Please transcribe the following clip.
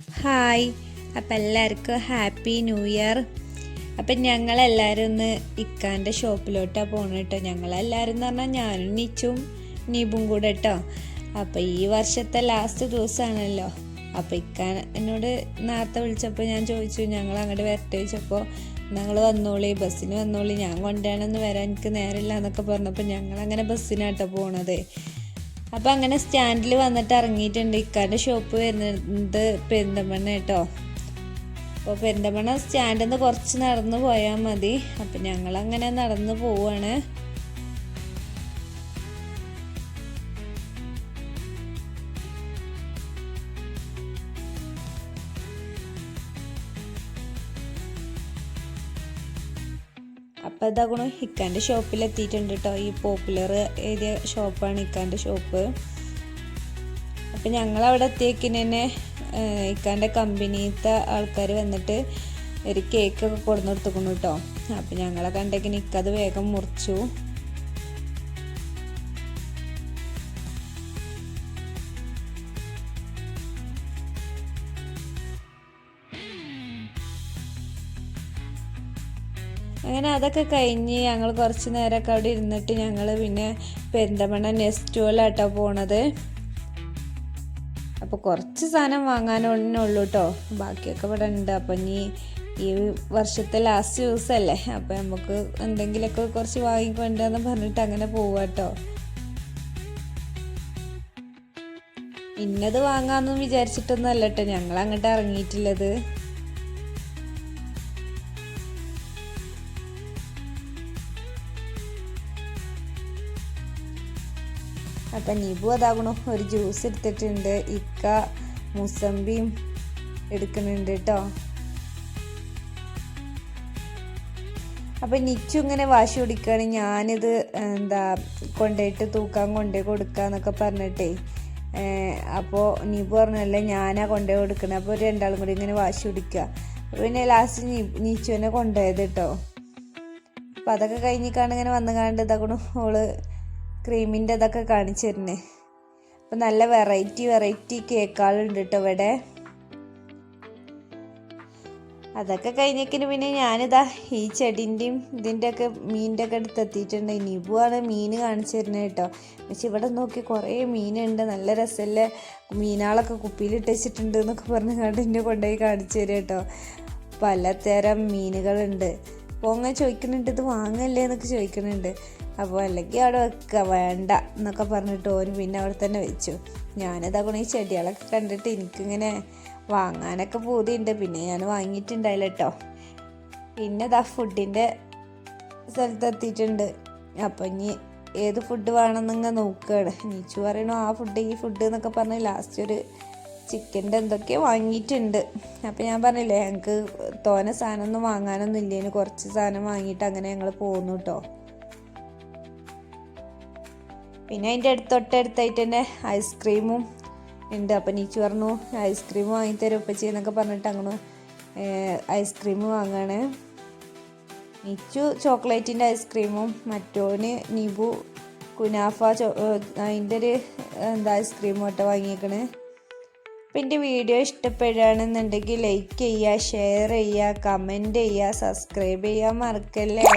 Hi, അപ്പം എല്ലാവർക്കും happy new year. അപ്പം ഞങ്ങളെല്ലാവരും ഒന്ന് ഇക്കാൻ്റെ ഷോപ്പിലോട്ടാണ് പോകണം കേട്ടോ. ഞങ്ങളെല്ലാവരും എന്ന് പറഞ്ഞാൽ ഞാനും നിച്ചും നീബും കൂടെ കേട്ടോ. അപ്പം ഈ വർഷത്തെ ലാസ്റ്റ് ദിവസമാണല്ലോ. അപ്പം ഇക്കാൻ എന്നോട് നേരത്തെ വിളിച്ചപ്പോൾ ഞാൻ ചോദിച്ചു ഞങ്ങൾ അങ്ങോട്ട് വരട്ടെ ചോദിച്ചപ്പോൾ ഞങ്ങൾ വന്നോളി, ബസ്സിന് വന്നോളി, ഞാൻ കൊണ്ടുവരാനൊന്നും വരാൻ എനിക്ക് നേരമില്ല എന്നൊക്കെ പറഞ്ഞപ്പോൾ ഞങ്ങളങ്ങനെ ബസ്സിനാട്ടോ പോണത്. അപ്പോൾ അങ്ങനെ സ്റ്റാൻഡിൽ വന്നിട്ട് ഇറങ്ങിയിട്ടുണ്ട്. ഇക്കാൻ്റെ ഷോപ്പ് വരുന്നത് പെരിന്തൽമണ്ണ കേട്ടോ. അപ്പോൾ പെരിന്തൽമണ്ണ സ്റ്റാൻഡിൽ നിന്ന് കുറച്ച് നടന്ന് പോയാൽ മതി. അപ്പം ഞങ്ങളങ്ങനെ നടന്ന് പോവാണ്. അപ്പോൾ ഇതാകണം ഇക്കാൻ്റെ ഷോപ്പിലെത്തിയിട്ടുണ്ട് കേട്ടോ. ഈ പോപ്പുലർ ഏരിയ ഷോപ്പാണ് ഇക്കാൻ്റെ ഷോപ്പ്. അപ്പം ഞങ്ങളവിടെ എത്തിയേക്കിന് തന്നെ ഇക്കാൻ്റെ കമ്പനിയിലത്തെ ആൾക്കാർ വന്നിട്ട് ഒരു കേക്കൊക്കെ കൊടുന്ന് കൊടുത്തുക്കുന്നു കേട്ടോ. അപ്പം ഞങ്ങളെ കണ്ടേക്കിന് ഇക്കത് വേഗം മുറിച്ചു. അങ്ങനെ അതൊക്കെ കഴിഞ്ഞ് ഞങ്ങൾ കുറച്ച് നേരമൊക്കെ അവിടെ ഇരുന്നിട്ട് ഞങ്ങൾ പിന്നെ പെരിന്തൽമണ്ണ നെസ്റ്റോലാട്ടോ പോണത്. അപ്പോൾ കുറച്ച് സാധനം വാങ്ങാനുള്ളൂ കേട്ടോ, ബാക്കിയൊക്കെ ഇവിടെ ഉണ്ട്. അപ്പം ഇനി ഈ വർഷത്തെ ലാസ്റ്റ് ദിവസമല്ലേ, അപ്പം നമുക്ക് എന്തെങ്കിലുമൊക്കെ കുറച്ച് വാങ്ങിക്കൊണ്ടെന്ന് പറഞ്ഞിട്ട് അങ്ങനെ പോവാം കേട്ടോ. ഇന്നത് വാങ്ങാമെന്നും വിചാരിച്ചിട്ടൊന്നും അല്ല കേട്ടോ ഞങ്ങൾ അങ്ങോട്ട് ഇറങ്ങിയിട്ടുള്ളത്. അപ്പം നീബു അതാകണു ഒരു ജ്യൂസ് എടുത്തിട്ടുണ്ട്. ഇക്ക മുസമ്പിയും എടുക്കുന്നുണ്ട് കേട്ടോ. അപ്പം നിച്ചു ഇങ്ങനെ വാശി പിടിക്കുകയാണ്, ഞാനിത് കൊണ്ടുപോയിട്ട് തൂക്കാൻ കൊണ്ടുപോയി കൊടുക്കാന്നൊക്കെ പറഞ്ഞിട്ടേ. അപ്പോൾ നീബു പറഞ്ഞല്ലേ ഞാനാ കൊണ്ടുപോയി കൊടുക്കണേ. അപ്പോൾ രണ്ടാളും കൂടി ഇങ്ങനെ വാശി പിടിക്കുക. അപ്പോൾ പിന്നെ ലാസ്റ്റ് നീച്ചുവിനെ കൊണ്ടുപോയത് കേട്ടോ. അപ്പം അതൊക്കെ കഴിഞ്ഞിക്കാണ്ട് ഇങ്ങനെ വന്നു കാണ്ട് ഇതാക്കണു ഓള് ക്രീമിൻ്റെ ഇതൊക്കെ കാണിച്ചു തരുന്നേ. അപ്പം നല്ല വെറൈറ്റി കേക്കുകളുണ്ട് കേട്ടോ ഇവിടെ. അതൊക്കെ കഴിഞ്ഞേക്കിന് പിന്നെ ഞാനിതാ ഈ ചെടീൻ്റെയും ഇതിൻ്റെയൊക്കെ മീനിൻ്റെ ഒക്കെ എടുത്തെത്തിയിട്ടുണ്ട്. നിബുവാണ് മീൻ കാണിച്ചു തരുന്നത് കേട്ടോ. പക്ഷെ ഇവിടെ നോക്കി കുറേ മീനുണ്ട്, നല്ല രസമല്ലേ, മീനുകളൊക്കെ കുപ്പിയിലിട്ട് വെച്ചിട്ടുണ്ട് എന്നൊക്കെ പറഞ്ഞ് കണ്ട് എന്നെ കൊണ്ടുപോയി കാണിച്ചു തരും കേട്ടോ. പലതരം മീനുകളുണ്ട്. അപ്പോൾ അങ്ങനെ ചോദിക്കുന്നുണ്ട് ഇത് വാങ്ങല്ലേ എന്നൊക്കെ ചോദിക്കുന്നുണ്ട്. അപ്പോൾ അല്ലെങ്കിൽ അവിടെ വെക്കുക വേണ്ട എന്നൊക്കെ പറഞ്ഞിട്ട് ഓന് പിന്നെ അവിടെ തന്നെ വെച്ചു. ഞാനിതാകണം ഈ ചെടികളൊക്കെ കണ്ടിട്ട് എനിക്കിങ്ങനെ വാങ്ങാനൊക്കെ പൂതിയുണ്ട്. പിന്നെ ഞാൻ വാങ്ങിയിട്ടുണ്ടായില്ല കേട്ടോ. പിന്നെ ഇതാ ഫുഡിൻ്റെ സ്ഥലത്തെത്തിയിട്ടുണ്ട്. അപ്പം ഇനി ഏത് ഫുഡ് വേണമെന്നിങ്ങനെ നോക്കുകയാണ്. നീച്ചു പറയണു ആ ഫുഡ് ഈ ഫുഡ് എന്നൊക്കെ പറഞ്ഞ് ലാസ്റ്റ് ഒരു ചിക്കൻ്റെ എന്തൊക്കെയോ വാങ്ങിയിട്ടുണ്ട്. അപ്പം ഞാൻ പറഞ്ഞില്ലേ ഞങ്ങൾക്ക് തോനെ സാധനമൊന്നും വാങ്ങാനൊന്നും ഇല്ലേന്, കുറച്ച് സാധനം വാങ്ങിയിട്ട് അങ്ങനെ ഞങ്ങൾ പോകുന്നു കേട്ടോ. പിന്നെ അതിൻ്റെ തൊട്ടടുത്തായിട്ട് തന്നെ ഐസ്ക്രീമും ഉണ്ട്. അപ്പം നീച്ചു പറഞ്ഞു ഐസ്ക്രീം വാങ്ങിത്തരും ഉപ്പച്ചി എന്നൊക്കെ പറഞ്ഞിട്ട് അങ്ങനെ ഐസ്ക്രീം വാങ്ങാണ്. നീച്ചു ചോക്ലേറ്റിൻ്റെ ഐസ്ക്രീമും മറ്റോന് നീബു കുനാഫ അതിൻ്റെ ഒരു ഐസ്ക്രീമും ഒട്ട വാങ്ങിയേക്കണ്. അപ്പം എൻ്റെ വീഡിയോ ഇഷ്ടപ്പെടുകയാണെന്നുണ്ടെങ്കിൽ ലൈക്ക് ചെയ്യുക, ഷെയർ ചെയ്യുക, കമൻറ്റ് ചെയ്യുക, സബ്സ്ക്രൈബ് ചെയ്യാൻ മറക്കല്ലേ.